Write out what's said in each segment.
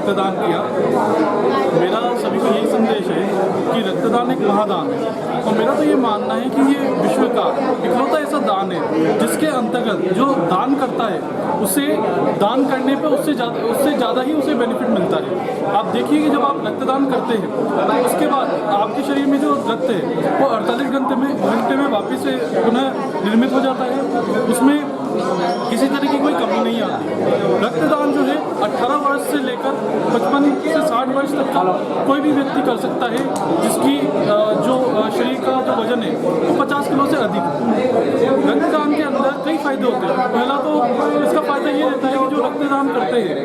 रक्तदान किया। मेरा सभी को यही संदेश है कि रक्तदान एक महादान है और मेरा तो ये मानना है कि ये विश्व का इकलौता ऐसा दान है जिसके अंतर्गत जो दान करता है उसे दान करने पे उससे ज़्यादा ही उसे बेनिफिट मिलता है। आप देखिए कि जब आप रक्तदान करते हैं तो उसके बाद आपके शरीर में जो रक्त है वो 48 घंटे में वापस से पुनः निर्मित हो जाता है, उसमें किसी तरह की कोई कमी नहीं आती। रक्तदान जो है 18 वर्ष से लेकर 55 से 60 वर्ष तक का कोई भी व्यक्ति कर सकता है जिसकी जो शरीर का जो वजन है वो 50 किलो से अधिक है। रक्तदान के अंदर कई फायदे होते हैं। पहला तो इसका फायदा ये रहता है कि जो रक्तदान करते हैं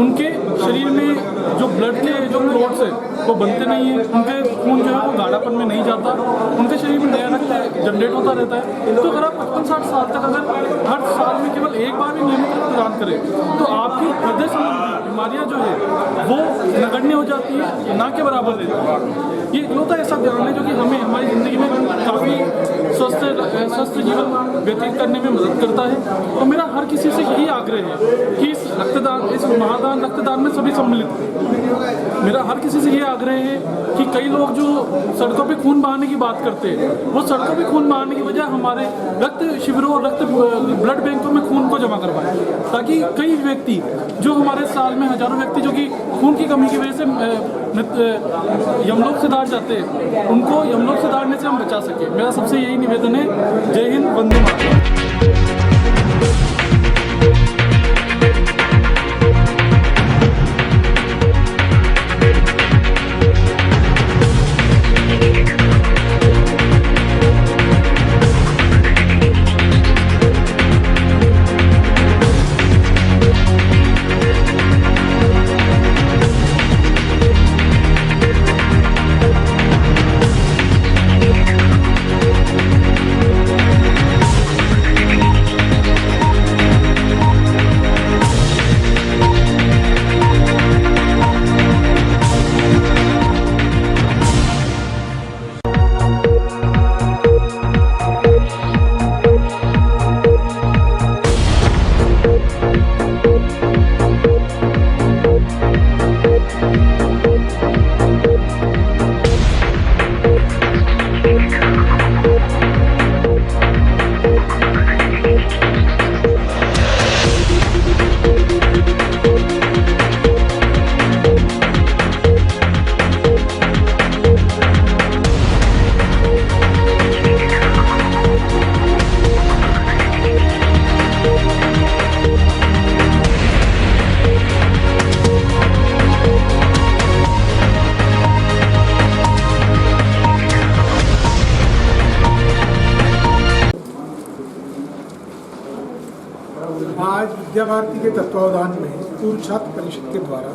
उनके शरीर में जो ब्लड के जो क्लॉट्स है वो बनते नहीं है, उनके खून जो है वो गाढ़ापन में नहीं जाता, उनके शरीर में नया रक्त जनरेट होता रहता है। तो अगर आप 55-60 साल तक अगर हर साल में केवल एक बार भी नियमित रक्तदान करें तो आपकी हृदय संबंधी बीमारियां जो है वो नगण्य हो जाती है, ना के बराबर रहती है। ये इकलौता ऐसा ध्यान है जो कि हमें हमारी ज़िंदगी में काफ़ी स्वस्थ जीवन व्यतीत करने में मदद करता है। और मेरा हर किसी से यही आग्रह है कि इस महादान रक्तदान में सभी सम्मिलित हैं। मेरा हर किसी से ये आग्रह है कि कई लोग जो सड़कों पे खून बहाने की बात करते हैं वो सड़कों पे खून बहाने की वजह हमारे रक्त शिविरों और ब्लड बैंकों में खून को जमा करवाएं, ताकि कई व्यक्ति जो हमारे साल में हजारों व्यक्ति जो कि खून की कमी की वजह से यमलोक से दार जाते हैं उनको यमलोक से दारने से हम बचा सके। मेरा सबसे यही निवेदन है। जय हिंद, वंदे मातरम। आज विद्या भारती के तत्वावधान में पूर्व छात्र परिषद के द्वारा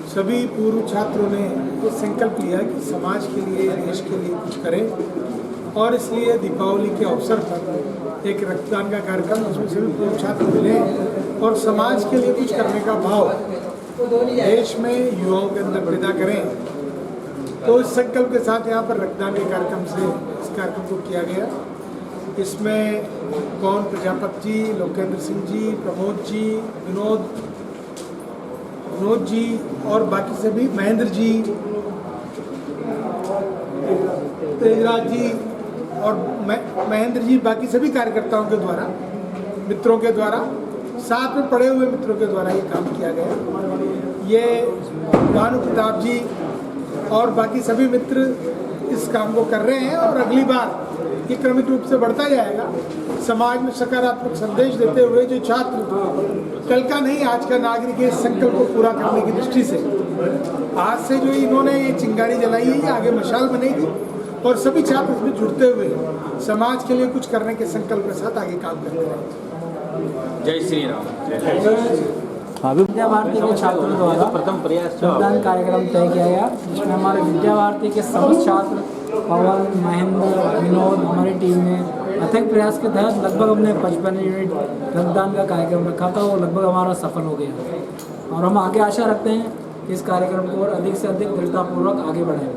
सभी पूर्व छात्रों ने ये संकल्प लिया कि समाज के लिए, देश के लिए कुछ करें और इसलिए दीपावली के अवसर पर एक रक्तदान का कार्यक्रम उसमें सभी पूर्व छात्र मिले और समाज के लिए कुछ करने का भाव देश में युवाओं के अंदर पैदा करें। तो इस संकल्प के साथ यहाँ पर रक्तदान के कार्यक्रम से इस कार्यक्रम को किया गया। इसमें पवन प्रजापति जी, लोकेंद्र सिंह जी, प्रमोद जी, विनोद जी और बाकी सभी, महेंद्र जी, तेजराज जी और महेंद्र जी, बाकी सभी कार्यकर्ताओं के द्वारा, मित्रों के द्वारा, साथ में पढ़े हुए मित्रों के द्वारा ये काम किया गया। ये भानु प्रताप जी और बाकी सभी मित्र इस काम को कर रहे हैं और अगली बार ये क्रमिक रूप से बढ़ता जाएगा। समाज में सकारात्मक संदेश देते हुए जो छात्र कल का नहीं आज का नागरिक है, इस संकल्प को पूरा करने की दृष्टि से आज से जो इन्होंने ये चिंगारी जलाई है ये आगे मशाल बनेगी और सभी छात्र इसमें जुड़ते हुए समाज के लिए कुछ करने के संकल्प के साथ आगे काम करते रहेंगे। जय श्री राम। विद्या भारती के छात्रों द्वारा प्रथम प्रयास रक्तदान कार्यक्रम तय किया गया, जिसमें हमारे विद्या भारती के समस्त छात्र पवन, महेंद्र, विनोद हमारी टीम ने अथक प्रयास के तहत लगभग हमने 55 यूनिट रक्तदान का कार्यक्रम रखा था। वो लगभग हमारा सफल हो गया और हम आगे आशा रखते हैं कि इस कार्यक्रम को और अधिक से अधिक दृढ़तापूर्वक आगे बढ़ाएं।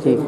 ठीक।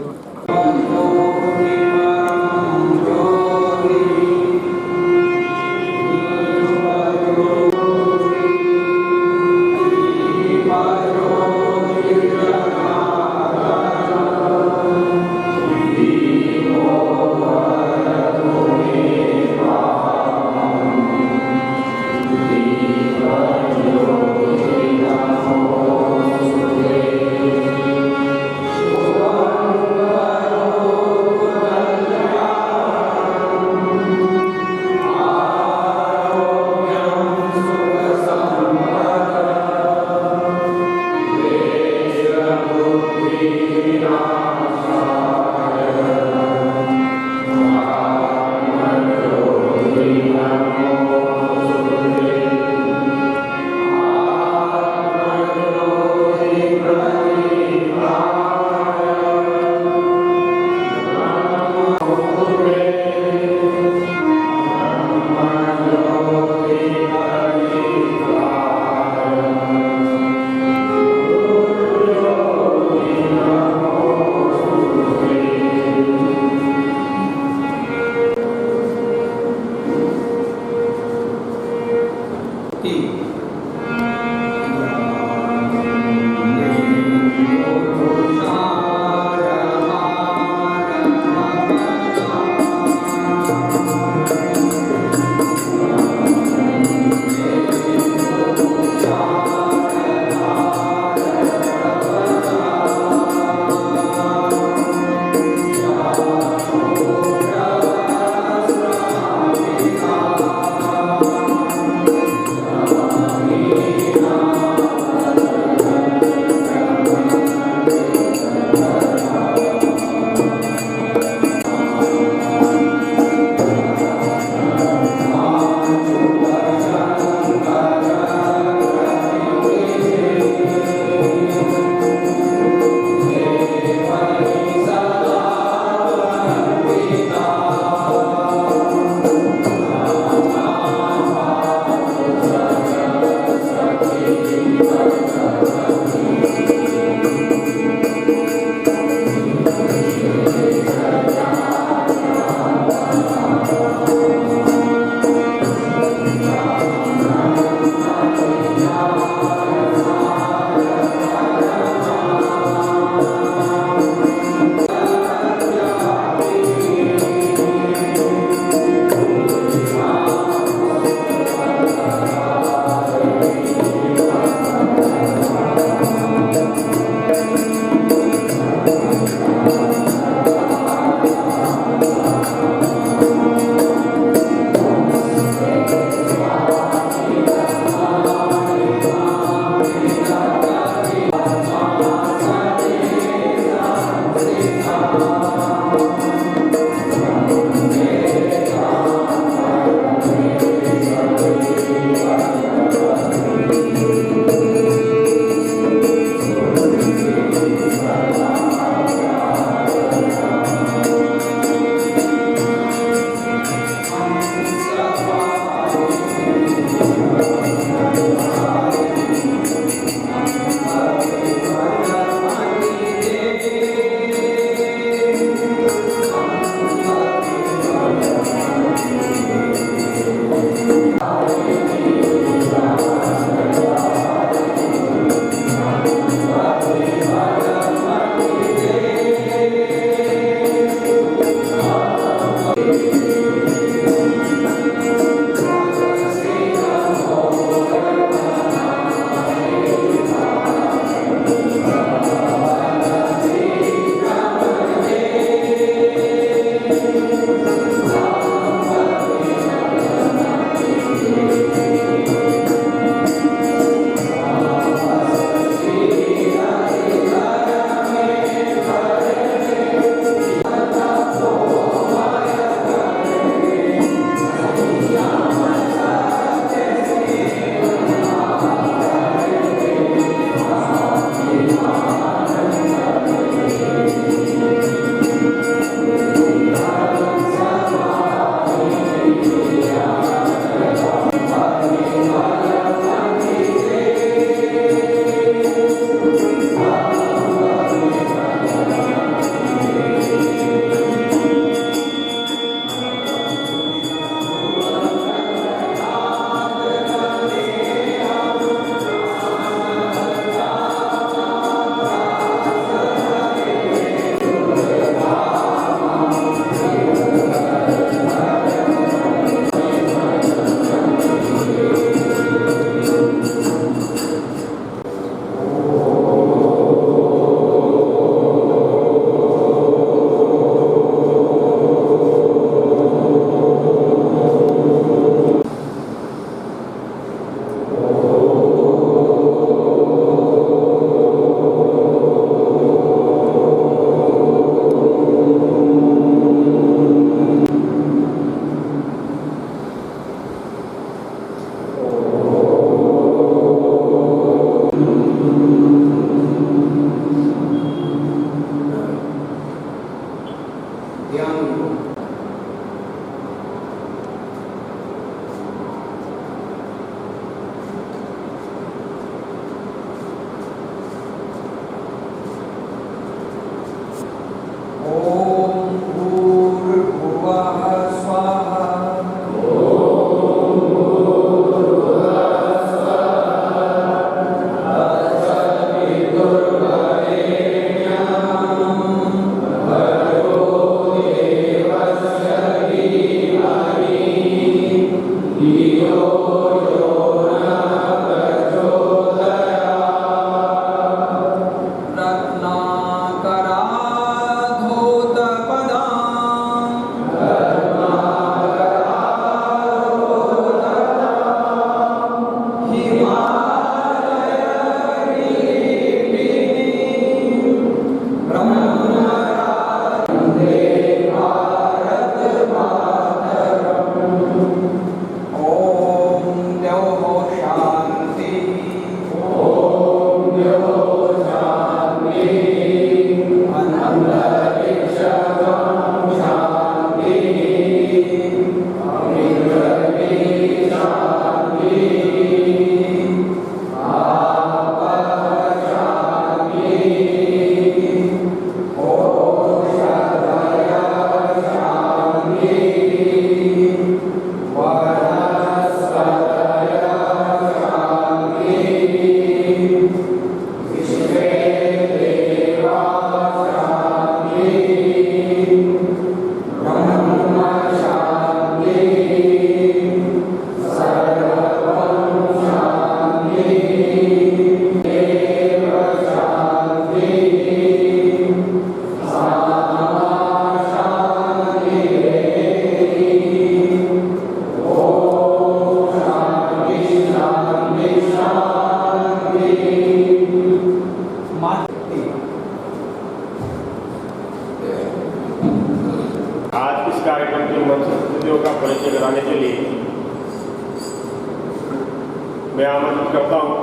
मैं आमंत्रित करता हूँ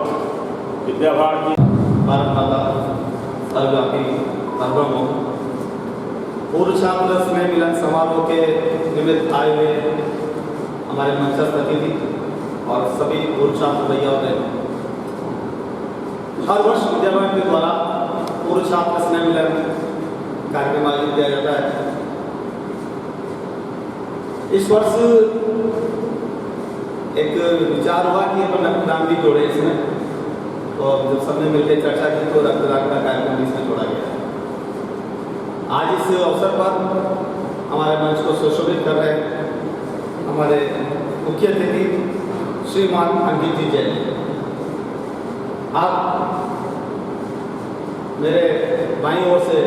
विद्या भारती भारत माता सर्वव्यापी सर्वभौम पूर्व छात्र स्नेह मिलन समारोह के निमित्त आए हुए हमारे मंचस्थ अतिथि और सभी पूर्व छात्र भैया और बहन, हर वर्ष विद्या भारती के द्वारा पूर्व छात्र स्नेह मिलन कार्यक्रम आयोजित किया जाता है। इस वर्ष एक विचार हुआ कि अपन रक्तदान भी जोड़े इसमें, तो जब सबने मिलकर चर्चा की तो रक्तदान का कार्यक्रम इसमें जोड़ा गया। आज इस अवसर पर हमारे मंच को सुशोभित कर रहे हमारे मुख्य अतिथि श्रीमान अंकित जी जैन। आप मेरे बाईं ओर से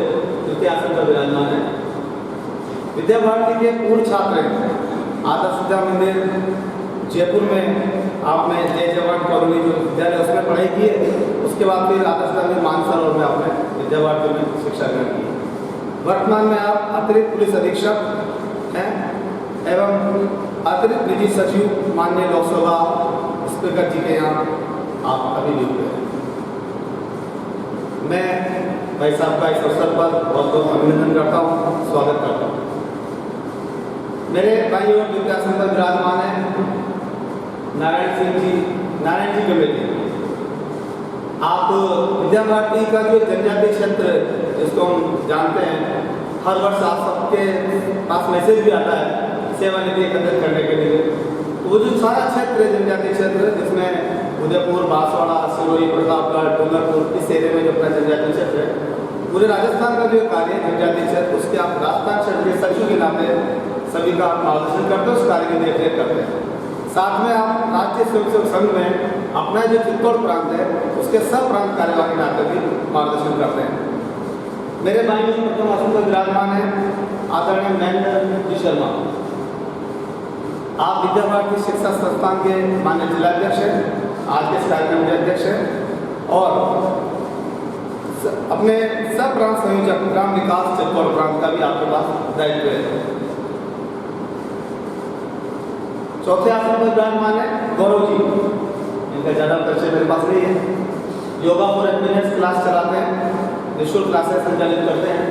तृतीय आसन पर विराजमान है। विद्या भारती के पूर्व छात्र हैं। आदर्श विद्या मंदिर जयपुर में आपने जय जवान कॉलोनी जो विद्यालय उसमें पढ़ाई की है, उसके बाद फिर आदर्श विद्या मंदिर मानसरोवर में आपने विद्या भारती में शिक्षा ग्रहण की। वर्तमान में आप अतिरिक्त पुलिस अधीक्षक हैं एवं अतिरिक्त निजी सचिव माननीय लोकसभा स्पीकर जी के यहाँ आप अभी नियुक्त हैं। मैं भाई साहब का इस अवसर पर बहुत बहुत अभिनंदन करता हूँ, स्वागत करता हूँ। मेरे भाई और विद्यासन पर विराजमान है नारायण जी कमेटी। आप विद्या भारती का जो जनजातीय क्षेत्र जिसको हम जानते हैं, हर वर्ष आप सबके पास मैसेज भी आता है सेवानिधि एकत्रित करने के लिए। तो वो जो सारा क्षेत्र है जनजातीय क्षेत्र, जिसमें उदयपुर, बांसवाड़ा, सिरोही, प्रतापगढ़, डूंगरपुर, इस एरिया में जो अपना जनजातीय क्षेत्र है, पूरे राजस्थान का जो कार्य है जनजातीय क्षेत्र, उसके आप राजस्थान क्षेत्र के सचिव के नाते सभी का आप मार्गदर्शन करते हैं, उस कार्य की देखरेख करते हैं। साथ में आप राष्ट्रीय स्वयंसेवक संघ में अपना जो चित्तौड़ प्रांत है उसके सब प्रांत कार्यवाही नाते भी मार्गदर्शन करते हैं। मेरे भाई प्रथम आसन पर विराजमान है आदरणीय महेंद्र जी शर्मा। आप विद्या भारती शिक्षा संस्थान के माननीय जिलाध्यक्ष हैं, आज के इस कार्यक्रम के अध्यक्ष हैं और अपने सब प्रांत संयोजक ग्राम विकास चित्तौड़ प्रांत का भी आपके पास दायित्व है। चौथे आसन पर विराजमान है गौरव जी। इनका ज़्यादा परिचय मेरे पास नहीं है। योगा फॉर हैप्पीनेस क्लास चलाते हैं, निःशुल्क क्लासेस संचालित करते हैं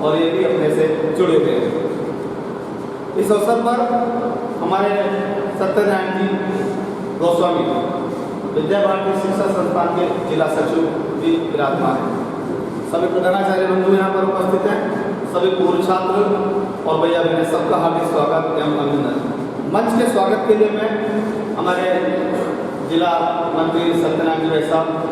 और ये भी अपने से जुड़े हुए हैं। इस अवसर पर हमारे सत्यनारायण जी गोस्वामी विद्या भारती शिक्षा संस्थान के जिला सचिव भी विराजमान हैं। सभी प्रधानाचार्य बंधु यहाँ पर उपस्थित हैं, सभी पूर्व छात्र और भैया बहन सबका हार्दिक स्वागत एवं अभिनंदन। मंच के स्वागत के लिए मैं हमारे जिला मंत्री सत्यनारायण जी भाई साहब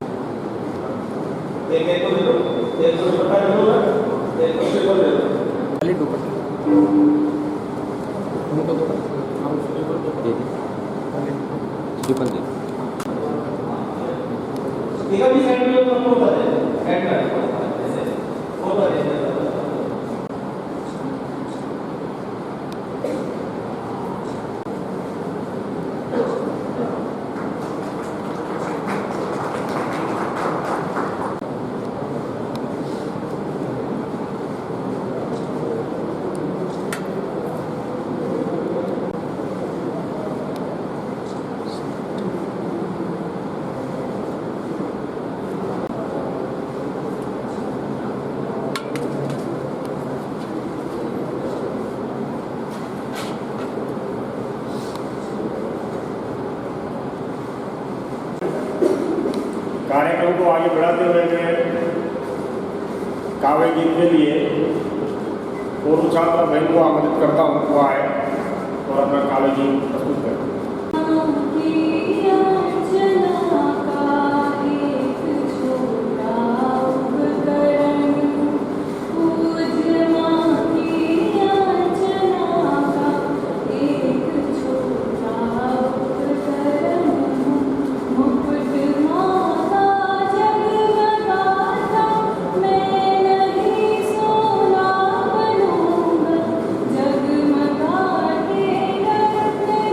कार्यक्रम को आगे बढ़ाते हुए मैं काव्य गीत के लिए पूर्व छात्र बहन को आमंत्रित करता हूँ, वो आए और अपना काव्य गीत प्रस्तुत करें। जगमगाते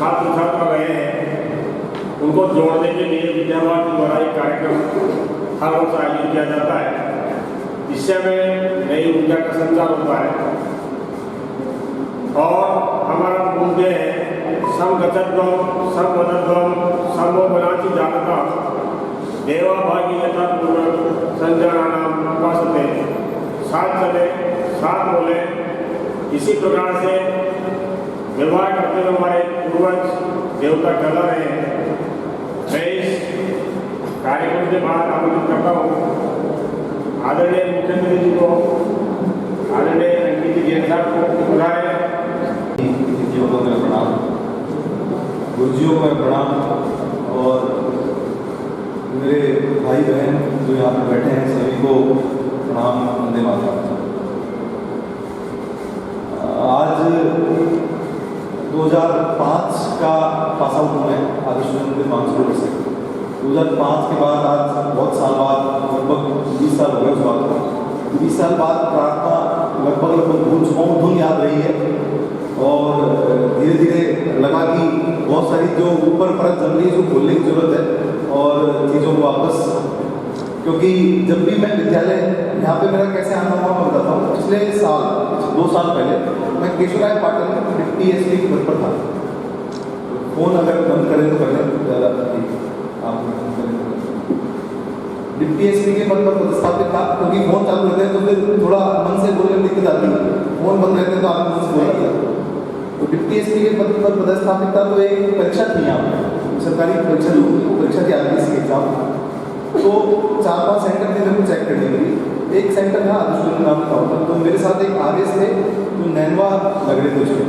छात्र छात्रा रहे हैं उनको जोड़ने के लिए विद्यावार्ती द्वारा एक कार्यक्रम हर वर्ष आयोजित किया जाता है। इससे हमें नई ऊर्जा का संचार होता है और हमारा मूल्य है समगतत्वम समवदत्वम समोपनाची जानता देवा भागीयता पूर्वक संजानानाम उपासते, साथ चले साथ बोले। इसी प्रकार से व्यवहार करते हुए हमारे पूर्वज देवता चल रहे हैं। मैं इस कार्यक्रम के बाद आमंत्रित करता हूँ आदरणीय मुख्यमंत्री जी को, आदरणीय अंकित जैन साहब को बुलाए। गुरुजियों को मैं प्रणाम, गुरुजियों को मैं प्रणाम और मेरे भाई बहन जो यहाँ पर बैठे हैं सभी को प्रणाम, वंदे मातरम। आज 2005 का पास आउट हूँ मैं आदर्श मंदिर मानसरोवर से। 2005 के बाद आज बहुत साल बाद, लगभग 20 साल हो गए उस बात को। 20 साल बाद प्रार्थना लगभग भूल चुका हूँ, धुन याद रही है और धीरे धीरे लगा कि बहुत सारी जो ऊपर परत जम रही है जो खोलने की जरूरत है और चीज़ों को वापस, क्योंकि जब भी मैं विद्यालय यहाँ पे मेरा कैसे आना हुआ मैं बताता हूँ। पिछले साल 2 साल पहले मैं केशवराय पाटन में डिप्टी एसपी के पद पर था। फोन अगर बंद करें तो कर लें, ज़्यादा आप डिप्टी एसपी के पद पर पदस्थापित था, क्योंकि फोन चालू रहते हैं तो फिर थोड़ा मन से बोलने में दिक्कत आती है। फोन बंद रहते हैं तो आप मन से बोल रहे हैं। तो डिप्टी एसपी के पद पर पदस्थापित था तो एक परीक्षा थी यहाँ पर, सरकारी परीक्षा जो होती है वो परीक्षा थी आरबीसी एग्जाम। तो 4-5 सेंटर थे मेरे को चेक करने के लिए। एक सेंटर था आदर्श नाम का होता, तो मेरे साथ एक आदेश थे जो नैनवा लग रहे थे उसमें।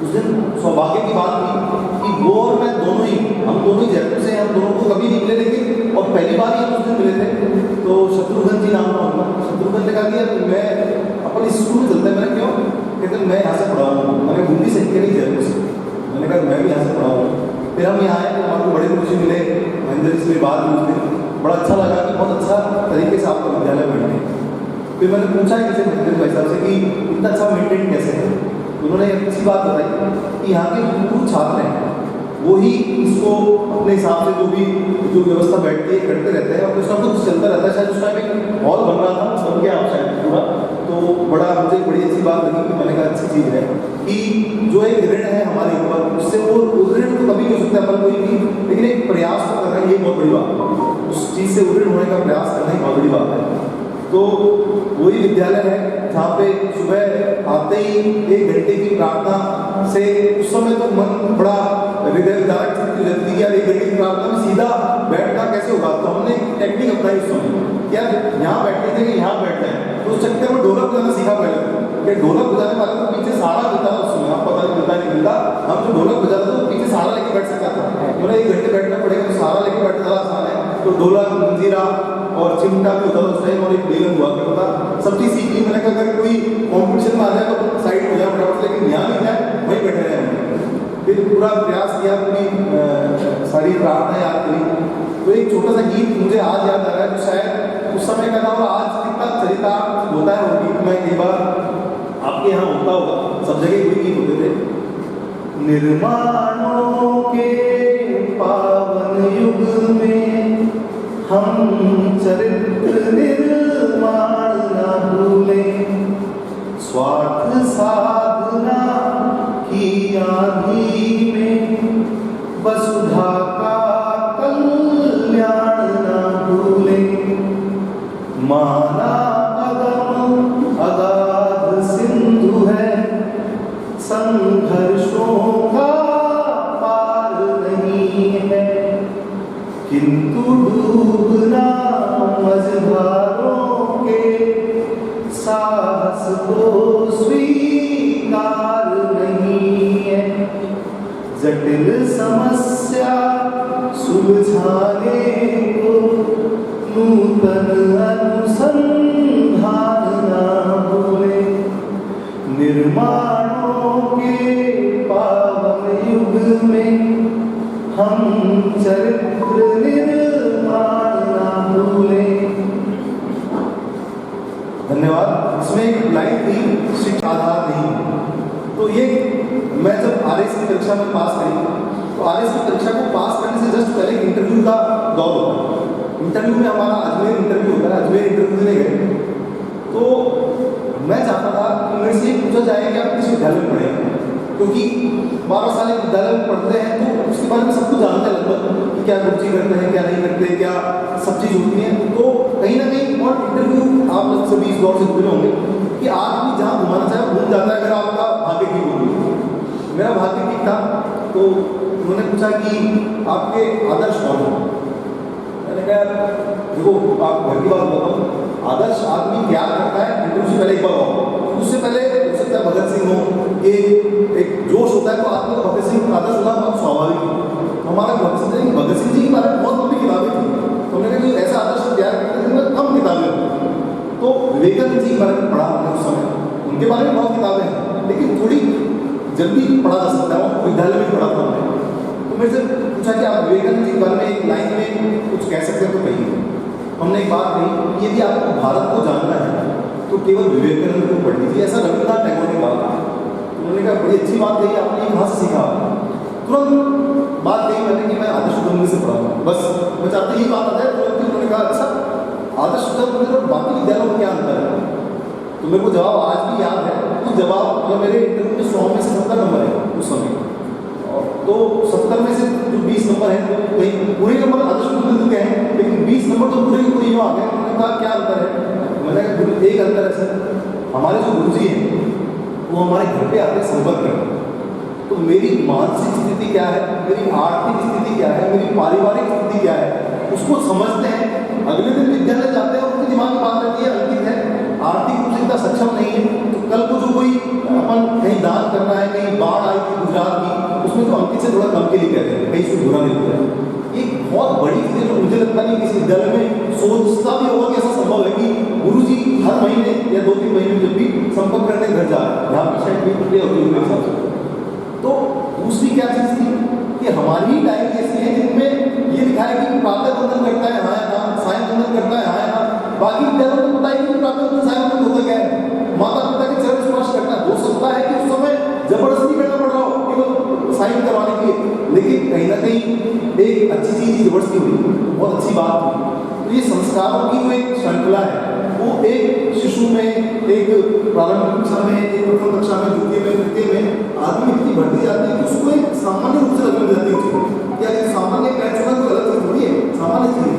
उस दिन सौभाग्य की बात थी कि वो और मैं दोनों ही, हम दोनों ही जयपुर से, हम दोनों को कभी नहीं मिले, लेकिन और पहली बार ही हम उस दिन मिले थे। तो शत्रुघ्न जी नाम का उनका, शत्रुघ्न ने कहा कि मैं अपन स्कूल में चलते हैं। मैंने क्यों? कहते मैं यहाँ से पढ़ा हूँ। मैंने बूंदी से नहीं जयपुर से। मैंने कहा मैं भी यहाँ से पढ़ा हूँ। फिर हम यहाँ आए तो हमारे बड़े गुरु जी मिले, महेंद्र जी से बात हुई। बड़ा अच्छा लगा कि बहुत अच्छा तरीके से आपका विद्यालय बैठे। फिर मैंने पूछा किसी महेंद्र भाई साहब से कि इतना अच्छा मेंटेन कैसे है। उन्होंने एक अच्छी बात बताई कि यहाँ के पूर्व छात्र हैं वो ही इसको अपने हिसाब से जो व्यवस्था बैठती है करते रहते हैं और कुछ ना कुछ चलता रहता है। शायद उस टाइम एक हॉल बन रहा था सबके आप शायद पूरा, तो बड़ी अच्छी बात लगी कि मैंने कहा अच्छी चीज़ है कि जो एक ऋण है हमारे ऊपर, उससे वो ऋण तो कभी नहीं हो सकता अपन कोई भी, लेकिन एक प्रयास तो कर रहे हैं, ये बहुत बड़ी बात है। उस चीज़ से ऋण होने का प्रयास करना ही बहुत बड़ी बात है। तो वही विद्यालय है जहाँ पे सुबह आते ही 1 घंटे की प्रार्थना से उस समय तो मन बड़ा हृदय विदारक स्थिति रहती है यार। 1 घंटे की प्रार्थना में सीधा बैठना कैसे होगा, तो हमने टेक्निक अपनाई उस समय यार यहाँ बैठने थे कि यहाँ बैठ जाए। तो उस चक्कर में ढोलक बजाना सीखा पहले कि ढोलक बजाने वाले को पीछे सहारा मिलता है। उस समय आप पता मिलता नहीं मिलता, हम जो ढोलक बजाते तो पीछे सहारा लेके बैठ सकता था। बोले 1 घंटे बैठना पड़ेगा, तो सहारा लेके बैठना ज़्यादा आसान है। तो ढोलक, मंजीरा और चिमटा भी होता था उस टाइम और एक बेलन हुआ करता था। सब चीज़ सीख ली। मैंने कहा अगर कोई कॉम्पिटिशन में आ जाए तो साइड हो जाए फटाफट, लेकिन यहाँ नहीं जाए वहीं बैठे रहे हमने। फिर पूरा प्रयास किया, पूरी सारी प्रार्थना याद करी। तो एक छोटा सा गीत मुझे आज याद आ रहा है जो शायद उस समय का था और आज कितना चरितार्थ होता है वो गीत। मैं कई बार आपके यहाँ होता होगा, सब जगह कोई गीत होते थे। निर्माणों के पावन युग में हम चरित्र निर्माण न भूलें, स्वार्थ साधना की आंधी में वसुधा का कल्याण न भूलें। माना अगम अगाध सिंधु है, संघर्षों का पार नहीं है, किंतु डूबना मझधारों के साहस को स्वीकार नहीं है। जटिल समस्या सुलझाने को नूतन अनुसंधान न भूले, निर्माणों के पावन युग में हम चरित्र निर्माण न भूलें। धन्यवाद। इसमें एक लाइन थी शिक्षा आधार नहीं, तो ये मैं जब RS की परीक्षा में पास करी, तो RS की परीक्षा को पास करने से जस्ट पहले इंटरव्यू का दौर होता है। इंटरव्यू में हमारा अजमेर इंटरव्यू होता है, अजमेर इंटरव्यू देने गए तो मैं चाहता था कि मेरे से ये पूछा जाए कि आप किस विद्यालय में पढ़े, क्योंकि 12 साल एक विद्यालय में पढ़ते हैं तो उसके बारे में सब कुछ जानते हैं लगभग कि क्या रुचि करते हैं, क्या नहीं करते, क्या सब चीज़ होती है। तो कहीं ना कहीं और इंटरव्यू आप लोग सभी इस दौर से जुड़े होंगे कि आदमी जहाँ घुमाना चाहे घूम जाता है अगर आपका भाग्य ठीक होगी। मेरा भाग्य ठीक था, तो उन्होंने पूछा कि आपके आदर्श कौन है। मैंने कहा देखो आप घर की बात बताओ, आदर्श आदमी क्या करता है इंटरव्यू से पहले एक बार आओ, उससे पहले हो सकता है भगत सिंह हो, ये एक जोश होता है तो आदमी को भगत सिंह आदर्श होना बहुत स्वाभाविक है। हमारा भगत सिंह जी के बारे में बहुत लंबी किताबें थी, तो मैंने कहा ऐसा आदर्श तैयार करते थे जिनमें कम किताबें, तो विवेकानंद जी के बारे में पढ़ा हमने उस समय, उनके बारे में बहुत किताबें हैं लेकिन थोड़ी जल्दी पढ़ा जा सकता है, वो विद्यालय में पढ़ा था हमने। तो मेरे से पूछा कि आप विवेकानंद जी के बारे में एक लाइन में कुछ कह सकते हैं तो कहिए। हमने एक बात कही, यदि आपको भारत को जानना है तो केवल विवेकानंद को पढ़ लीजिए, ऐसा रविन्द्रनाथ टैगोर ने कहा। उन्होंने कहा बड़ी अच्छी बात कही आपने, कहाँ से सीखा? तुरंत बात कही मैंने कि मैं आदर्श शुद्ध मंदिर से पढ़ा हूँ, बस मैं चाहता ही बात आता है। तुरंत उन्होंने कहा अच्छा आदर्श शुद्ध मंदिर और बाकी विद्यालयों में क्या अंतर है? तो मेरे को जवाब आज भी याद है। तो जवाब मतलब मेरे इंटरव्यू में 100 में से 70 नंबर है उस समय, तो 70 में से जो 20 नंबर है कहीं पूरे नंबर आदर्श शुद्ध मंदिर के हैं, लेकिन 20 नंबर तो पूरे पूरे यूँ आ गए। उन्होंने कहा क्या अंतर है? मैंने कहा एक अंतर है सर, हमारे जो गुरुजी हैं वो हमारे घर पे आते संपर्क करते, तो मेरी मानसिक स्थिति क्या है, मेरी आर्थिक स्थिति क्या है, मेरी पारिवारिक स्थिति क्या है, उसको समझते हैं। अगले दिन विद्यालय जाते हैं, उनके दिमाग में बात रहती है अंकित है आर्थिक रूप से इतना सक्षम नहीं है, तो कल को जो कोई अपन कहीं दान करना है, कहीं बाढ़ आई थी गुजरात की, उसमें तो अंकित से थोड़ा कम के लिए कहते हैं, कहीं उसको बुरा नहीं होता है। एक बहुत बड़ी चीज़ जो मुझे लगता नहीं किसी विद्यालय में सोचता भी होगा कि ऐसा संभव है कि गुरुजी हर महीने या 2-3 महीने में जब भी संपर्क करने घर जा रहे हैं, यहाँ की शायद भी होती है मेरे हिसाब से। तो दूसरी क्या चीज़ थी कि हमारी ही डायरी ऐसी है जिनमें ये लिखा है कि प्रातः वंदन करता है हाँ या ना, सायं वंदन करता है हाँ या ना। बाकी विद्यालयों को पता ही नहीं प्रातः वंदन सायं वंदन होता क्या है। माता पिता के चरण स्पर्श करता है, हो सकता है कि उस समय जबरदस्ती करना पड़ रहा हो केवल साइन करवाने के लिए, लेकिन कहीं ना कहीं एक अच्छी चीज़ जबरदस्ती हुई, बहुत अच्छी बात हुई। तो ये संस्कारों की जो एक श्रृंखला है वो एक शिशु में, एक प्रारंभिक कक्षा में, एक प्रथम कक्षा में, द्वितीय में, तृतीय में आदमी इतनी बढ़ती जाती है कि उसको एक सामान्य रूप से लगने लग जाती है कि अगर सामान्य पैर चुना तो गलत चीज़ थोड़ी है, सामान्य चीज़ है।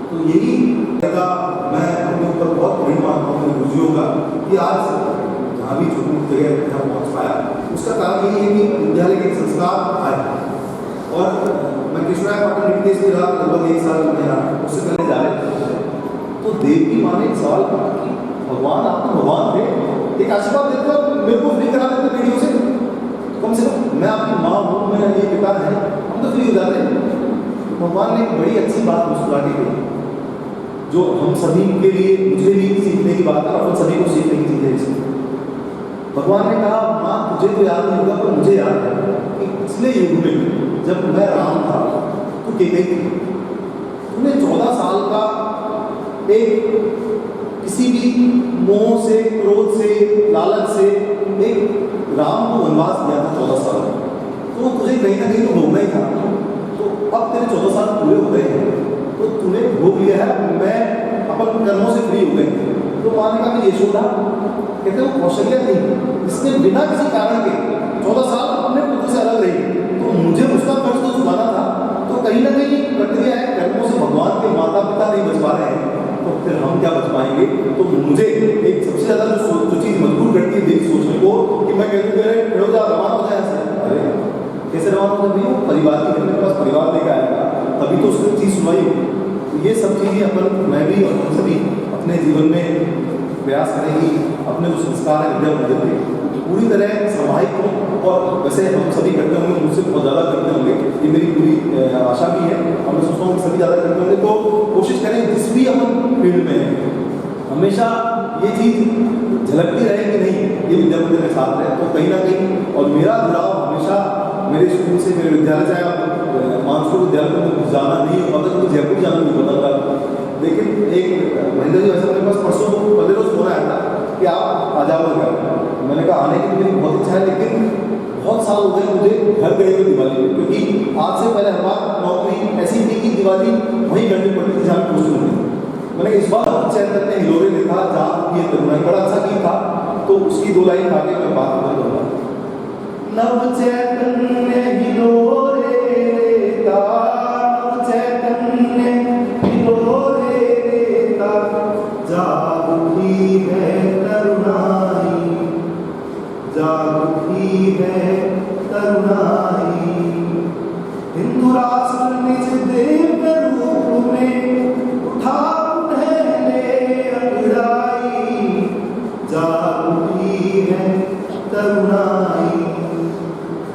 तो यही जगह मैं अपने ऊपर बहुत बड़ी मानता हूँ अपने गुरुजियों का कि आज जहाँ भी छोटी जगह जहाँ पहुँच पाया उसका कारण यही है कि विद्यालय के संस्कार आए। और मैं कृष्णा पाटन निकेश में रहा लगभग 1 साल में रहा, उससे पहले जा रहे तो देव की माँ ने एक सवाल कहा कि भगवान आप तो भगवान थे, एक आशीर्वाद देते हो मेरे को फ्री करा देते वीडियो से, कम से कम मैं आपकी माँ हूँ, मेरा ये पिता है, हम तो फ्री हो जाते हैं। भगवान ने एक बड़ी अच्छी बात मुस्कुरा के कही जो हम सभी के लिए, मुझे भी सीखने की बात है और हम सभी को सीखने की चीज़ है इसमें। भगवान ने कहा माँ तुझे तो याद नहीं होगा पर मुझे याद है कि पिछले युग में जब मैं राम था तो कैकेयी थी, तूने 14 साल का एक किसी भी मोह से, क्रोध से, लालच से एक राम को वनवास दिया था 14 साल, तो तुझे कहीं ना कहीं तो भोगना ही था। तो अब तेरे 14 साल पूरे हो गए हैं तो तूने भोग लिया है, मैं अपन कर्मों से फ्री हो गए। तो माँ ने कहा कि यशोदा कहते वो कौशल्या थी इसने बिना किसी कारण के 14 साल अपने पुत्र से अलग रही, तो मुझे उसका कर्ज तो चुकाना था। तो कहीं ना कहीं प्रक्रिया है, कर्मों से भगवान के माता पिता नहीं बच पा रहे हैं तो फिर हम क्या बच पाएंगे। तो मुझे एक सबसे ज़्यादा जो चीज़ मजबूर करती है देख सोचने को कि मैं कहती हूँ खड़ो जा रवाना हो जाए ऐसे, अरे कैसे रवाना हो जाए, वो परिवार की मेरे पास परिवार लेकर आएगा तभी तो उसकी चीज़ सुनाई होगी। तो ये सब चीज़ें अपन मैं भी और हम सभी अपने जीवन में प्रयास करेंगी अपने जो संस्कार है विद्या मंदिर के पूरी तरह समाहित हो, और वैसे हम सभी करते होंगे, मुझसे बहुत ज़्यादा करते होंगे, ये मेरी पूरी आशा भी है और मैं सोचता हूँ कि सभी ज़्यादा करते होंगे। तो कोशिश करें जिस भी अपन फील्ड में है हमेशा ये चीज़ झलकती रहे कि नहीं ये विद्या मंदिर के साथ रहे। तो कहीं ना कहीं और मेरा जुड़ाव हमेशा मेरे स्कूल से, मेरे विद्यालय, चाहे आप मानसपुर विद्यालय में जाना नहीं हो पाता क्योंकि जयपुर जाना नहीं पता था, लेकिन एक महेंद्र जी वैसे मेरे पास परसों पहले रोज फोन आया था कि आप आ जाओ घर। मैंने कहा आने की तो मेरी बहुत इच्छा है, लेकिन बहुत साल हो गए मुझे घर गए हुए दिवाली में, क्योंकि आज से पहले हमारी नौकरी ऐसी थी कि दिवाली वहीं करनी पड़ती थी जहाँ पोस्ट होती थी। मैंने इस बार चैतन्य ने हिलोरे लिखा, जहाँ ये तरुणाई बड़ा अच्छा गीत था, तो उसकी 2 लाइन गा के मैं बात करूँगा। नव चैतन्य हिलोरे लेता, नव चैतन्य हिलोरे लेता, जागती है तरुणाई, जागती है तरुणाई। हिंदू राष्ट्र निज दिव्य रूप में उठा उन्हें अंगड़ाई, जागती है तरुणाई।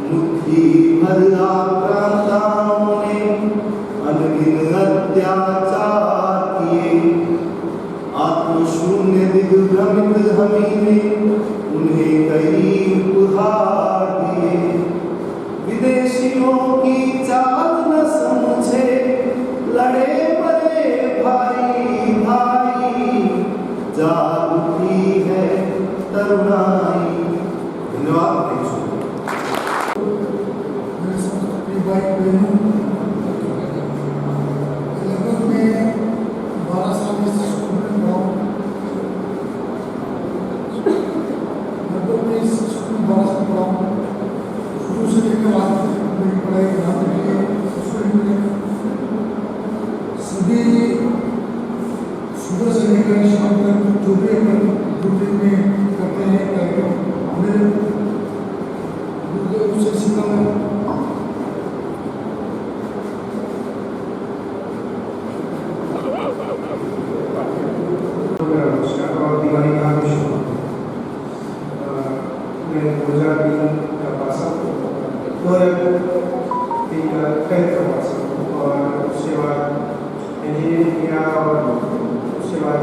मुट्ठी भर आक्रांताओं ने अनगिन अत्याचार किए, आत्मशून्य दिग्भ्रमित हमी ने उन्हें कई उपहार दिए। विदेशियों की चाल न समझे, लड़े मरे भाई भाई, जागती है तरुणाई। धन्यवाद। भाई बहनों, लगभग मैं 12 साल से स्कूल में पढ़ा हूँ। लगभग मैं इस स्कूल में 12 साल पढ़ा हूँ। शुरू से लेकर आज तक मेरी पढ़ाई यहाँ तक की स्कूल में सभी सुबह से लेकर शाम तक जो भी अपन रूटीन में करते हैं कार्यक्रम, मेरे गुरुदेव से सीखा है। और दिवाली का विषय मैं 2003 का पास आउट, 2003 का 10th का पास आउट, और उसके बाद इंजीनियरिंग किया, और उसके बाद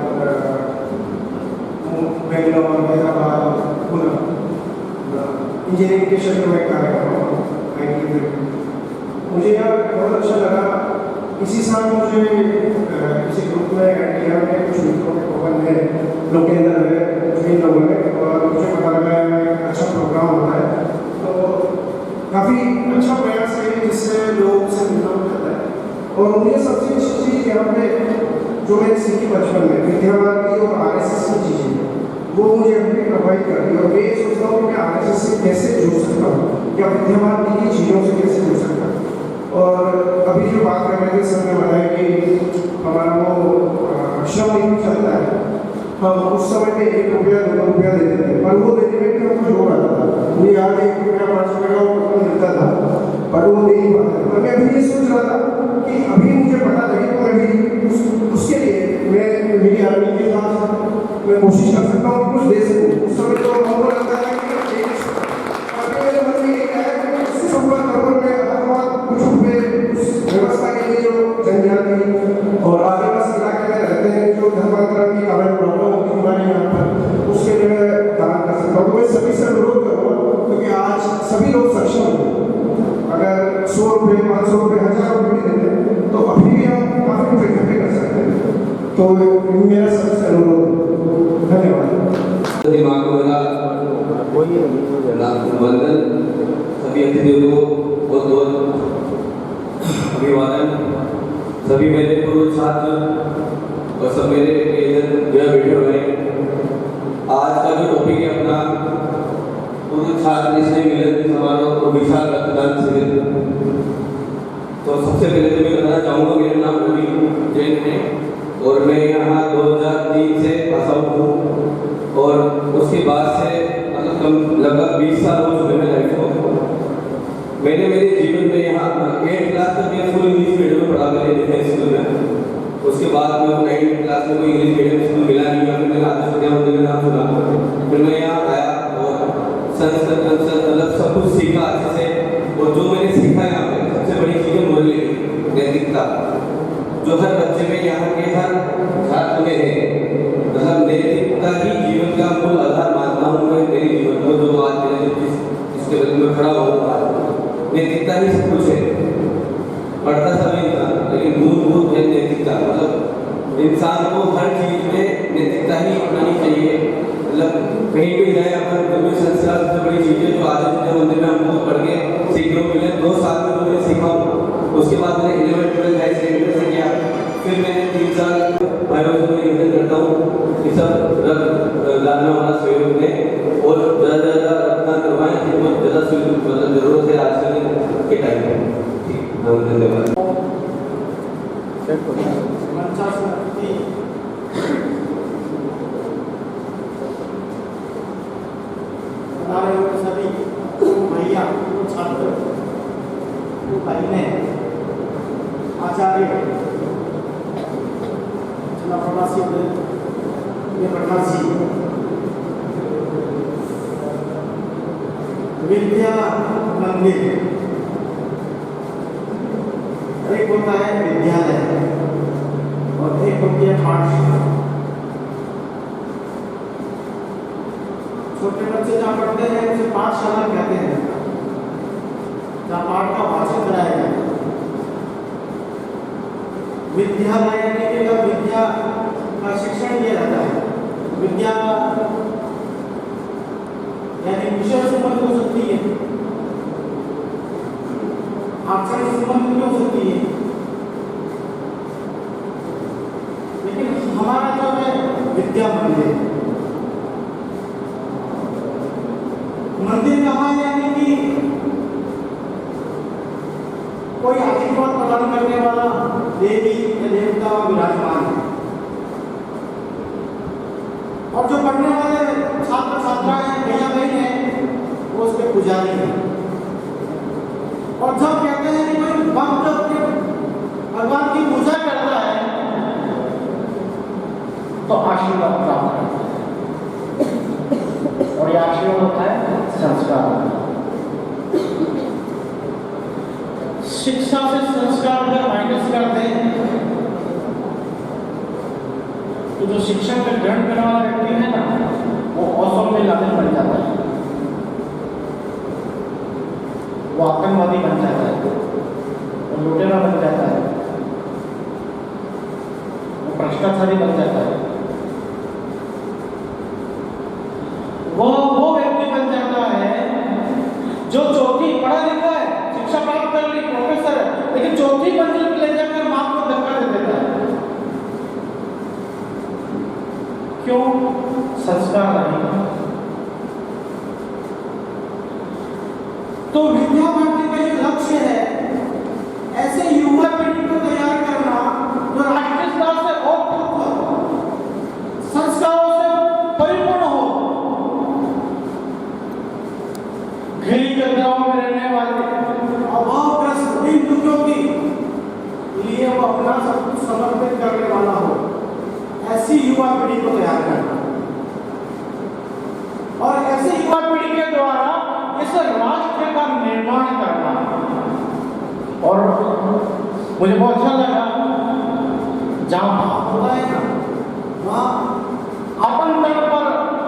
बेंगलोर, हैदराबाद, पुणे इंजीनियरिंग के क्षेत्र में कार्य कर रहा हूँ IT में। मुझे यहाँ बहुत अच्छा लगा। इसी साल मुझे किसी ग्रुप में ऐड किया, मैं कुछ मित्रों के प्रोग्राम में लोग के अंदर है, कुछ भी लोगों ने, और मुझे पता लगा अच्छा प्रोग्राम होता है, तो काफ़ी अच्छा प्रयास है जिससे लोग से मिलना होता है। और मुझे सबसे अच्छी चीज़ यहाँ पे जो मैंने सीखी बचपन में, विद्यावादी और RSS की चीज़ें, वो मुझे अभी प्रभावित कर रही है। और मैं ये सोचता हूँ कि RSS से कैसे जुड़ सकता हूँ, या विद्यावादी की चीज़ों से कैसे जुड़ सकता हूँ। और अभी जो बात कर रहे थे सर ने बताया कि हमारा वो श्रम नीति चलता है, हम उस समय में 1 रुपया 2 रुपया देते थे, पर वो देने में भी हमको जोर आता था। मुझे याद है 1 रुपया 5 रुपये का वो मिलता था, पर वो दे नहीं पाता। पर मैं अभी ये सोच रहा था कि अभी मुझे पता लगे तो मैं भी उसके लिए मैं मेरी आर्मी के साथ मैं कोशिश कर सकता हूँ कि कुछ दे सकूँ। उस समय तो हमको लगता था कि मेरे मन में एक आया कि उससे संपर्क करूँ, मैं कुछ रुपये उस व्यवस्था के लिए जो जनजाति और आदिवासी इलाके में रहते हैं, जो धर्मांतरण की कारण प्रॉब्लम होती है हमारे यहाँ पर, उसके लिए मैं दान कर सकता हूँ। तो मैं सभी से अनुरोध करूँगा, क्योंकि आज सभी लोग सक्षम हैं। अगर 100 रुपये 500 रुपये 1000 रुपये भी देते हैं तो अभी भी हम काफ़ी कुछ इकट्ठे कर सकते हैं। तो मेरा सबसे अनुरोध। धन्यवाद। दिमाग में लगा वंदन सभी अतिथियों को बहुत बहुत अभिवादन। सभी मेरे पूर्व छात्र और सब मेरे प्रियजन यहाँ बैठे हुए हैं। आज का जो टॉपिक है अपना पूर्व छात्र स्नेह मिलन समारोह और विशाल रक्तदान शिविर। तो सबसे पहले तो मैं बताना चाहूँगा, मेरा नाम रवि जैन है और मैं यहाँ 2003 से पास आउट हूँ, और उसके बाद से मतलब लगभग 20 साल हो चुके हैं लाइफ को। मैंने मेरे जीवन में यहाँ 8th क्लास तक मैं फुल इंग्लिश मीडियम में पढ़ा कर थे स्कूल में। उसके बाद मैं 9th क्लास में कोई इंग्लिश मीडियम स्कूल मिला नहीं, या फिर मैंने आदर्श विद्या मंदिर का नाम सुना। फिर मैं यहाँ आया और संस्कृत मतलब सब कुछ सीखा अच्छे से। और जो मैंने सीखा यहाँ पे सबसे बड़ी चीज़ है मोरली नैतिकता, जो हर बच्चे में यहाँ के हर छात्र में है। मतलब नैतिकता ही जीवन का मूल आधार मानता हूँ मैं मेरे जीवन को। जो आज मैंने जिसके बदले में खड़ा हुआ, नैतिकता ही सब कुछ है। पढ़ता सभी इंसान, लेकिन मूलभूत है नैतिकता। मतलब इंसान को हर चीज़ में नैतिकता ही अपनानी चाहिए। मतलब कहीं भी जाए अपन, संस्कार सबसे बड़ी चीज़ है जो आदर्श विद्या मंदिर में हमको पढ़ के पहले आचार्य जिला प्रवासी ये प्रवासी विद्या मंदिर, एक होता है विद्यालय और एक होती है पाठशाला। छोटे बच्चे जहाँ पढ़ते हैं उसे पाठशाला कहते हैं, जहाँ पाठ का वाचन कराया जाता है। विद्यालय यानी कि जब विद्या का शिक्षण दिया जाता है, विद्या यानी विषय संबंध हो सकती है, आचरण संबंध भी हो सकती है, लेकिन हमारा जो है विद्या मंदिर, मंदिर कहाँ यानी कि कोई आशीर्वाद प्रदान करने वाला देवी या देवता विराजमान है, और जो पढ़ने वाले छात्र छात्राएं भैया बहन हैं वो उसके पुजारी हैं। और जब कहते हैं कि कोई भक्त भगवान की पूजा करता है तो आशीर्वाद प्राप्त करता है, और ये आशीर्वाद होता है संस्कार। शिक्षा से संस्कार अगर माइनस कर दें तो जो शिक्षा का ग्रहण करने वाला व्यक्ति है ना, वो औसम में लाने बन जाता है, वो आतंकवादी बन जाता है, वो लुटेरा बन जाता है, वो भ्रष्टाचारी बन जाता है, वो व्यक्ति बन जाता है जो चौथी पढ़ा लिखा है, शिक्षा प्राप्त कर ली, प्रोफेसर है, लेकिन चौथी मंजिल पर ले जाकर मां को धक्का दे देता है। क्यों? संस्कार नहीं। तो विद्या भारती का जो लक्ष्य है, ऐसे युवा पीढ़ी को तैयार करना जो राष्ट्रीयता से ओतप्रोत संस्कारों से परिपूर्ण हो, घिरी गंगाओं में रहने वाले अभावग्रस्त दीन दुखियों के लिए वो अपना सब कुछ समर्पित करने वाला हो, ऐसी युवा पीढ़ी को तैयार करना, और ऐसी युवा पीढ़ी के द्वारा इस राष्ट्र का निर्माण करना। और मुझे बहुत अच्छा लगा जहां भाव होता है ना, वहां अपन तौर पर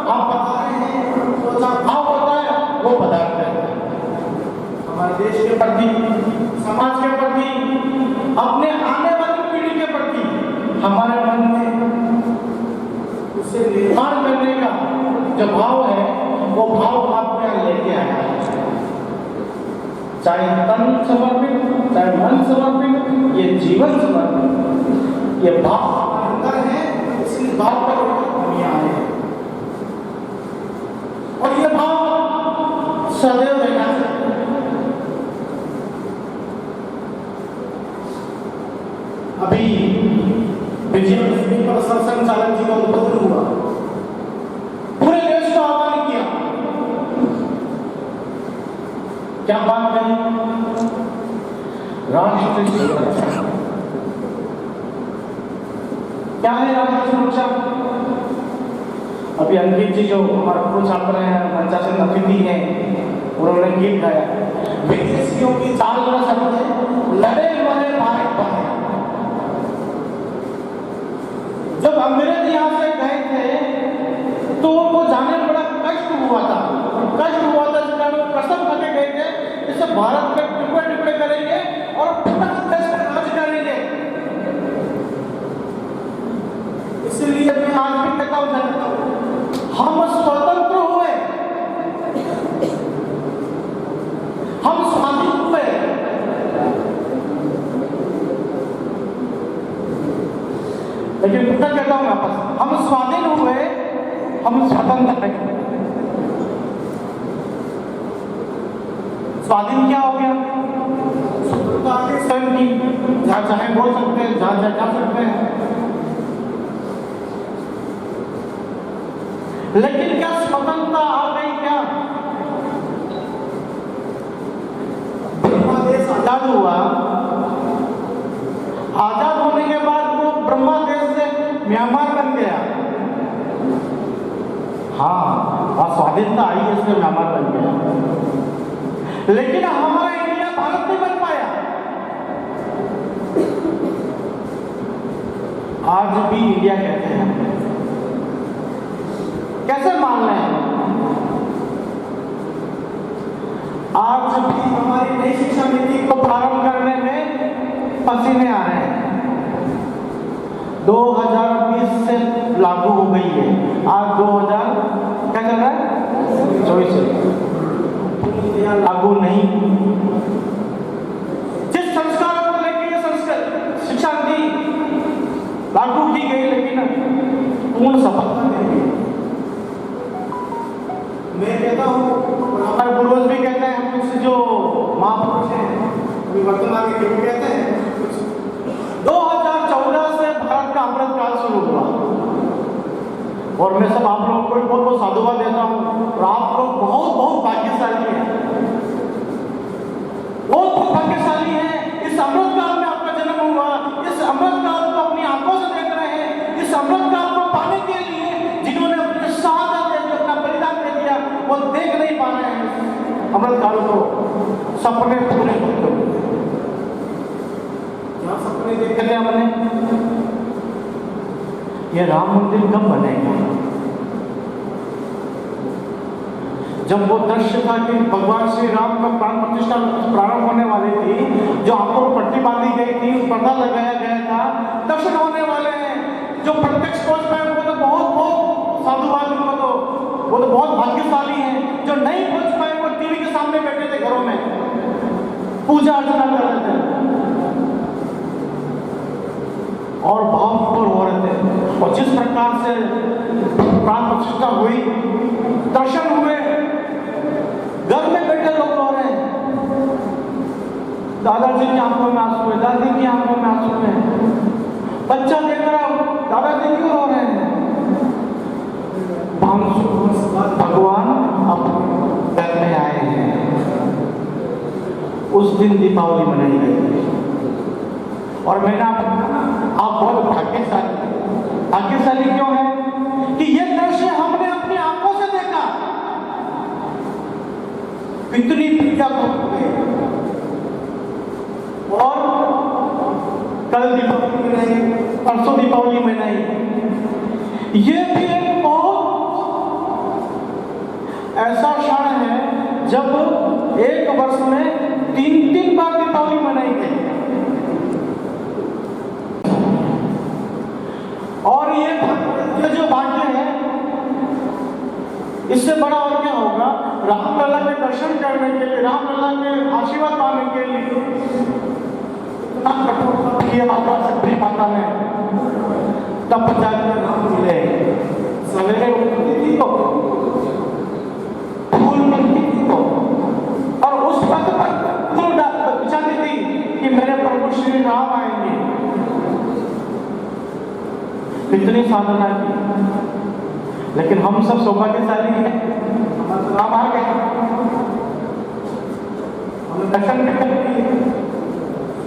आप बता रहे हैं, तो जहां भाव होता है वो पदार्थ है। हमारे देश के प्रति, समाज के प्रति, अपने आने वाली पीढ़ी के प्रति हमारे मन में उससे निर्माण करने का जो भाव है, वो भाव आप में लेके आया है। चाहे तन समर्पित, चाहे मन समर्पित, ये जीवन समर्पित, ये भाव अंदर है, इसलिए भाव पर दुनिया आए हैं, और ये भाव सदैव रहना चाहिए। अभी विजयदशमी पर सरसंघचालक जी का उद्बोधन हुआ, पूरे देश को आह्वान किया। क्या बात है? राष्ट्र सुरक्षा। क्या है राष्ट्र सुरक्षा? अभी अंकित जी जो हमारे पूर्व छात्र हैं, मंचासन अतिथि हैं, उन्होंने गीत गाया, विदेशियों की चाल न समझे, लड़े मरे भारत बने। जब अंग्रेज यहाँ से गए थे तो उनको जाने में बड़ा कष्ट हुआ था, जिस कारण वो कसम खा के गए थे इसे भारत में टुकड़े टुकड़े करेंगे और पूरा देश पर राज करेंगे। इसलिए मैं आज भी कहता हूँ, हम स्वतंत्र हुए, हम स्वाधीन हुए, लेकिन पुनः कहता हूँ वापस, हम स्वाधीन हुए, हम स्वतंत्र नहीं। स्वाधीन क्या हो गया? स्वतंत्रता स्वयं की, जहाँ चाहे बोल सकते हैं, जहाँ चाहे जा सकते हैं, लेकिन क्या स्वतंत्रता आ गई? क्या देश आजाद हुआ, आजाद होने के बाद वो ब्रह्मा देश से म्यांमार बन गया। हाँ, और स्वाधीनता आई इसलिए म्यांमार बन गया, लेकिन हमारा इंडिया भारत नहीं बन पाया। आज भी इंडिया कहते हैं, कैसे मान लें? आज भी हमारी नई शिक्षा नीति को प्रारंभ करने में पसीने आ रहे हैं। 2020 से लागू हो गई है, आज 2000 क्या चल रहा है 24 से लागू नहीं। जिस संस्कारों को लेकर ये संस्कार शिक्षा नीति लागू की गई, लेकिन पूर्ण सफलता नहीं। मैं कहता हूँ, हमारे पूर्वज भी कहते हैं, हम कुछ जो महापुरुष हैं अभी वर्तमान में भी कहते हैं, 2014 से भारत का अमृत काल शुरू हुआ, और मैं सब आप लोगों को बहुत बहुत साधुवाद देता हूँ। और आप लोग बहुत बहुत भाग्यशाली हैं, बहुत भाग्यशाली हैं। इस अमृत काल में आपका जन्म हुआ, इस अमृत काल को अपनी आंखों से देख रहे हैं। इस अमृत काल को पाने के लिए जिन्होंने अपने शहादत दे दी, अपना बलिदान दे दिया, वो देख नहीं पा रहे हैं अमृत काल को। सपने पूरे होते, क्या सपने देखे थे हमने? ये राम मंदिर कब बनेगा? जब वो दृश्य था कि भगवान श्री राम का प्राण प्रतिष्ठा प्रारंभ होने वाली थी, जो आंखों पर पट्टी बांधी गई थी, पर्दा लगाया गया था, दर्शन होने वाले हैं। जो प्रत्यक्ष पहुंच पाए वो तो बहुत बहुत साधुवाद, उनको तो वो तो बहुत भाग्यशाली हैं। जो नहीं पहुंच पाए वो टीवी के सामने बैठे थे, घरों में पूजा अर्चना कर रहे थे और भावपूर्ण हो रहे थे। और जिस प्रकार से प्राण प्रतिष्ठा हुई, दर्शन हुए, घर में बैठे लोग रो रहे हैं। दादाजी की आंखों में आंसू है, दादी की आंखों में आंसू है। बच्चा देख रहा, दादाजी क्यों रो रहे हैं? भगवान अब घर में आए हैं। उस दिन दीपावली मनाई गई। और मैंने आप बहुत भाग्यशाली क्यों है कि ये दृश्य हमने अपनी आंखों से देखा। कितनी पूजा और कल दीपावली मनाई, परसों दीपावली मनाई। ये भी एक बहुत ऐसा क्षण है जब एक वर्ष में 3 बार दीपावली मनाई गई। और ये जो भाग्य है, इससे बड़ा और क्या होगा? रामलला के दर्शन करने के लिए, रामलला के आशीर्वाद पाने के लिए माता शक्ति माता ने तब जाकर राम मिले। सवेरे उठती थी तो फूल बनती थी तो, और उस वक्त पर फूल बिछाती थी कि मेरे प्रभु श्री राम आएंगे। कितनी साधना की, लेकिन हम सब सौभाग्यशाली हैं, राम आ गए, हमें दर्शन करके।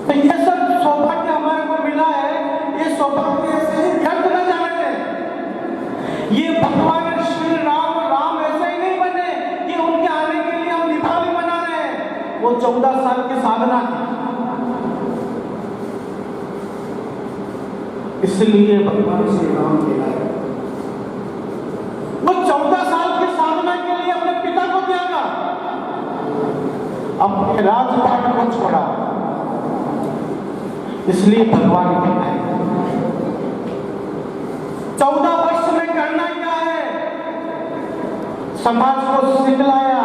तो ये सब सौभाग्य हमारे को मिला है। ये सौभाग्य से व्यर्थ न जाने दें। ये भगवान श्री राम ऐसे ही नहीं बने कि उनके आने के लिए हम दीपावली मना रहे हैं। वो 14 साल की साधना थी, इसलिए भगवान श्री राम कहलाए। वो 14 साल की साधना के लिए अपने पिता को त्यागा, अपने राजपाट को छोड़ा, इसलिए भगवान कहलाए। 14 वर्ष में करना क्या है? समाज को सिखलाया,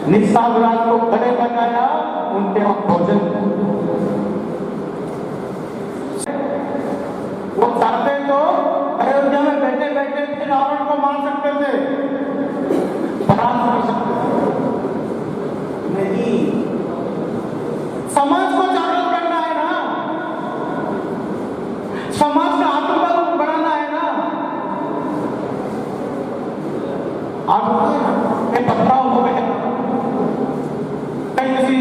निस्सावराज को खड़े लगाया, उनके भोजन। वो चाहते तो अयोध्या में बैठे बैठे फिर रावण को मार सकते थे, नहीं। समाज को जागृत करना है ना, समाज का आत्मबल बढ़ाना है ना। आप पथराव हो गए, कहीं किसी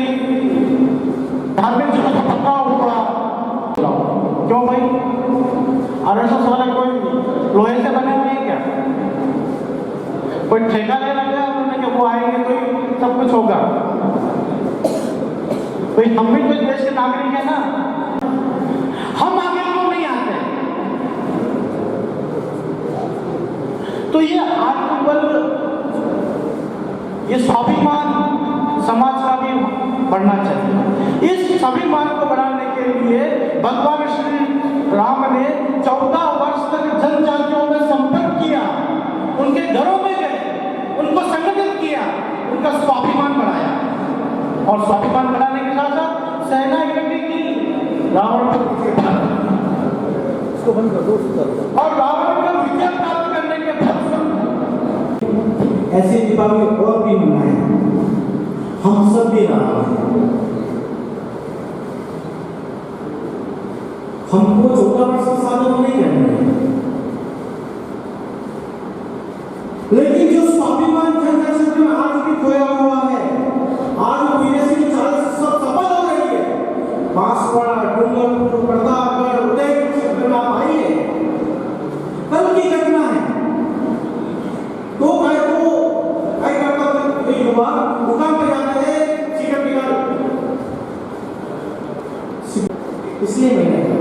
RSS वाले कोई लोहे से बने हुए हैं क्या? कोई ठेका ले रखा है उन्होंने कि वो आएंगे तो ही सब कुछ होगा? भाई हम भी तो देश के नागरिक है ना, हम आगे क्यों नहीं आते? तो ये आत्मबल, ये स्वाभिमान समाज का भी बढ़ना चाहिए। इस स्वाभिमान को बढ़ाने के लिए भगवान श्री राम ने 14 वर्ष तक जनजातियों में संपर्क किया, उनके घरों में गए, उनको संगठित किया, उनका स्वाभिमान बढ़ाया, और स्वाभिमान बढ़ाने के साथ साथ सेना इकट्ठी की, रावण को पीछे उसको बंद कर दो, और रावण का विजय प्राप्त करने के फलस्वरूप ऐसी दीपावली और भी मनाएं, हम सब भी रावण हैं। हमको 14 वर्ष की शादी नहीं करनी है, लेकिन जो स्वाभिमान जनजाति में आज भी खोया हुआ है, आज विदेशी की चाल सब सफल हो रही है। बांसवाड़ा, डूंगरपुर, प्रतापगढ़, उदयपुर क्षेत्र में आप आइए, कल की घटना है। दो काय करता युवा मुकाम पर जाते हैं, चिकन बिगाड़, इसलिए मैंने कहा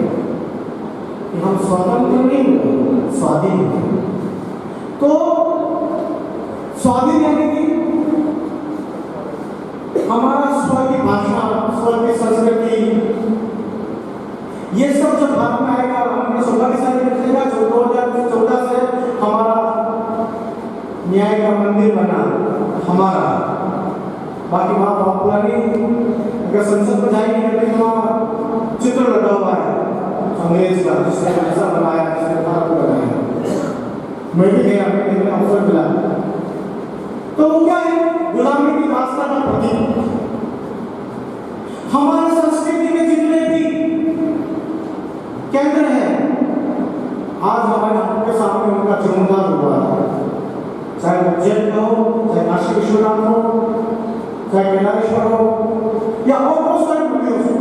कि हम स्वतंत्र नहीं हुए, स्वाधीन हुए। तो स्वाधीन यानी कि हमारा स्व की भाषा, स्व की संस्कृति, ये सब जब भारत में आएगा, हमने 16 की साल में चलेगा, 2014 से हमारा न्याय का मंदिर बना हमारा। बाकी वहाँ पॉपुलर अगर संसद में जाएंगे तो वहाँ चित्र लगा हुआ है अंग्रेज का, जिसने ऐसा बनाया, जिसने भारत बनाया। मैं भी गया, मैंने अवसर मिला। तो वो क्या है? गुलामी की दास्तान का प्रतीक। हमारे संस्कृति के जितने भी केंद्र हैं, आज हमारे आंखों के सामने उनका चमत्कार हुआ है। चाहे उज्जैन का हो, चाहे काशी विश्वनाथ हो, चाहे कैलाशेश्वर हो, या और बहुत सारे मंदिर हो।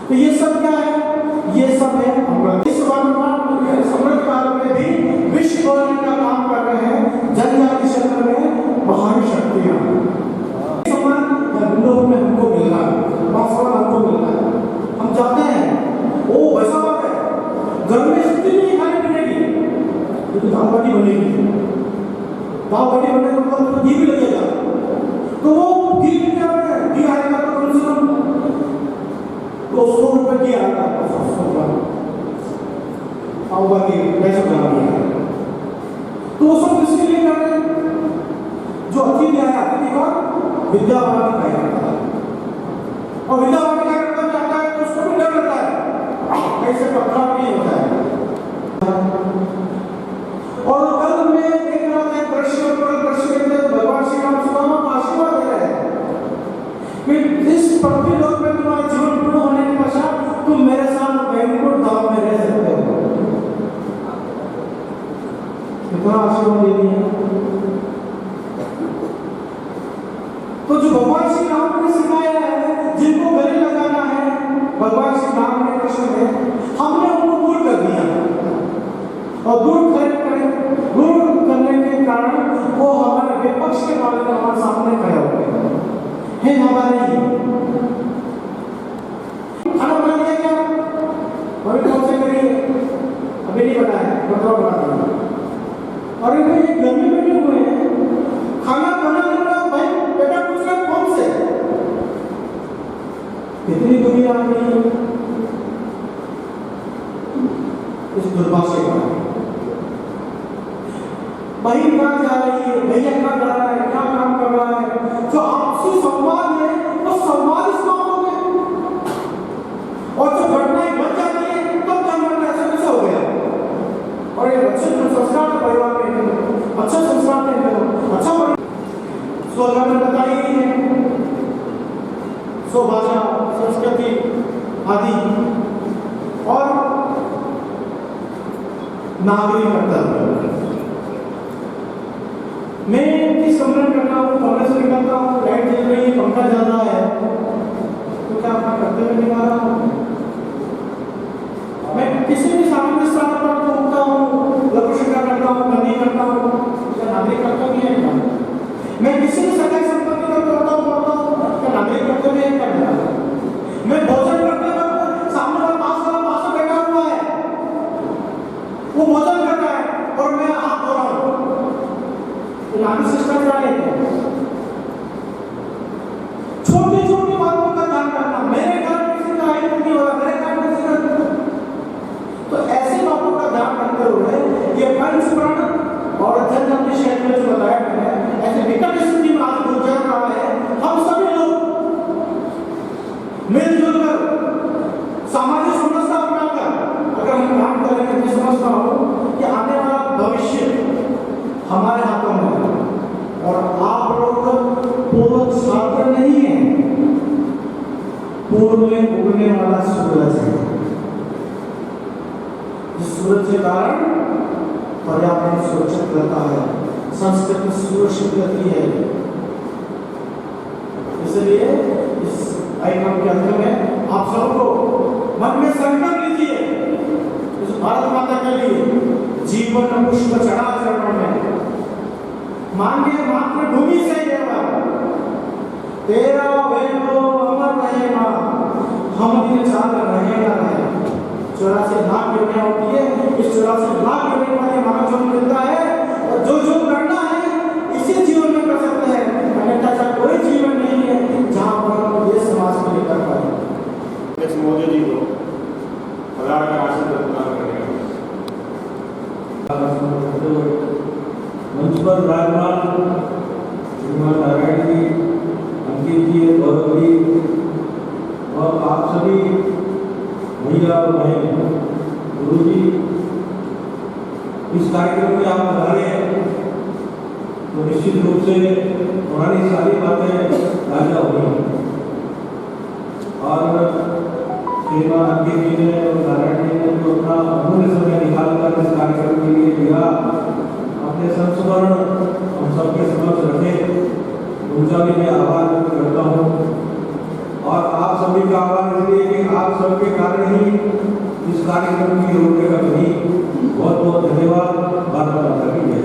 तो ये सब क्या है? ये सब है इस समृद्ध काल में भी विश्व बनाने का काम कर रहे हैं जनजाति क्षेत्र में बाहरी शक्तियां। समान हिंदुओं में हमको मिल रहा है, हमको मिल रहा है, हम चाहते हैं वो वैसा बात है। घर में स्थिति नहीं खाने पीने की, दाल बाटी बनेगी, दाल बाटी बनने तो घी भी लगेगा, तो वो घी भी क्या है? घी आएगा तो कम से कम 200 रुपए की आता है, पाव भाजी कैसे बनानी है? तो वो सब किसके लिए कर रहे हैं? जो अतिथि आया, अतिथि को विद्या भारती कहा जाता है, और विद्या भारती क्या करना चाहता है तो उसको भी डर लगता है, कैसे पत्थर नहीं होता है। और कल में देख रहा था दृश्य में भगवान श्री राम सुदामा को आशीर्वाद दे रहे हैं कि इस पृथ्वी लोक में तुम्हारा जीवन पूर्ण होने के पश्चात तुम मेरे साथ वैकुंठ धाम में रह सकते हो। कितना आशीर्वाद दे दिया। तो जो भगवान श्री राम ने सिखाया है, जिनको गले लगाना है, भगवान श्री राम ने, कृष्ण ने, हमने उनको दूर कर दिया, और दूर करने के कारण वो हमारे विपक्ष के बारे में हमारे सामने खड़े हो गए हैं। हमारे ही खाना बना लिया क्या? अभी कौन से करिए? अभी नहीं बनाया, बता दिया। और इनको ये घर में बैठे हुए हैं, खाना बनाने वाला भाई बेटा पूछ रहा कौन से? कितनी दुनिया आ गई इस दुर्भाग्य का। भाई कहाँ जा रही है, भैया कहाँ जा रहा है, क्या काम कर रहा है? जो आपसी संवाद है वो संवाद समाप्त हो गए, और जो घटनाएं घट जाती है तब क्या करना, ऐसा कैसा हो गया? और ये अच्छे संस्कार परिवार में, अच्छा संस्कार में, अच्छा स्वधर्म में बताई गई है, स्वभाषा, संस्कृति आदि, और नागरिक कर्तव्य। मैं किस कमरे में करता हूँ, कमरे से निकलता हूँ, लाइट जल रही है, पंखा चल रहा है, तो क्या अपना कर्तव्य निभा रहा हूँ? मैं किसी भी समाज के साथ घूमता हूँ, लघुशंका करता हूँ, नहीं करता हूँ, क्या नागरिक कर्तव्य है क्या? मैं किसी भी सरकारी संपत्ति को तोड़ता हूँ, क्या नागरिक कर्तव्य है क्या? मैं भोजन करते वक्त सामने वाला पास बैठा हुआ है, वो भोजन कर रहा है और मैं हाथ धो रहा हूँ, तो नागरिक शिष्टाचार है क्या? छोटी छोटी बातों का ध्यान रखना, मेरे घर में किसी का आयु नहीं हो रहा, मेरे घर में किसी का, तो ऐसी बातों का ध्यान रखते हुए ये पंचप्राण और अध्ययन अपने शहर में जो बताया गया है, ऐसे विकट स्थिति में आज गुजर रहा है, हम सभी लोग मिलजुल कर सामाजिक समस्या अपनाकर अगर हम काम करेंगे, मैं समझता हूँ कि आने वाला भविष्य हमारे हाथों में है। और आप लोग पूर्व छात्र नहीं है, पूर्व में उगने वाला सूरज है, जिस सूरज के कारण पर्यावरण सुरक्षित रहता है, संस्कृति सुरक्षित रहती है। इसलिए इस कार्यक्रम के अंत में आप सबको मन में संकल्प लीजिए, इस भारत माता के लिए जीवन पुष्प चढ़ा चरण में मांगे मातृभूमि से देवा तेरा वेदो अमर रहेगा, हम दिन चाल रहेगा रहे। 84 लाख योजना होती है, इस 84 लाख योजना में मानव जीवन मिलता है और जो जो करना है इसी जीवन में कर सकते हैं, अन्यथा ऐसा कोई जीवन नहीं है जहाँ पर हम ये समाज के लिए कर पाए। मोदी जी को हजार का आशीर्वाद प्रदान करेंगे। मंच पर विराजमान श्रीमान नारायण जी, अंकित जी, गौरव जी और आप सभी भैया और बहन, गुरु जी, इस कार्यक्रम में आप पधारे हैं तो निश्चित रूप से पुरानी सारी बातें ताजा हुई और श्रीमान अंकित जी ने और नारायण जी ने जो अपना अमूल्य समय निकालकर इस कार्यक्रम के लिए दिया, अपने संस्मरण हम सबके समक्ष रखे, उनका भी मैं आभार व्यक्त करता हूँ। और आप सभी का आभार इसलिए कि आप सबके कारण ही इस कार्यक्रम की रूपरेखा बनी। बहुत बहुत धन्यवाद। भारत माता की जय।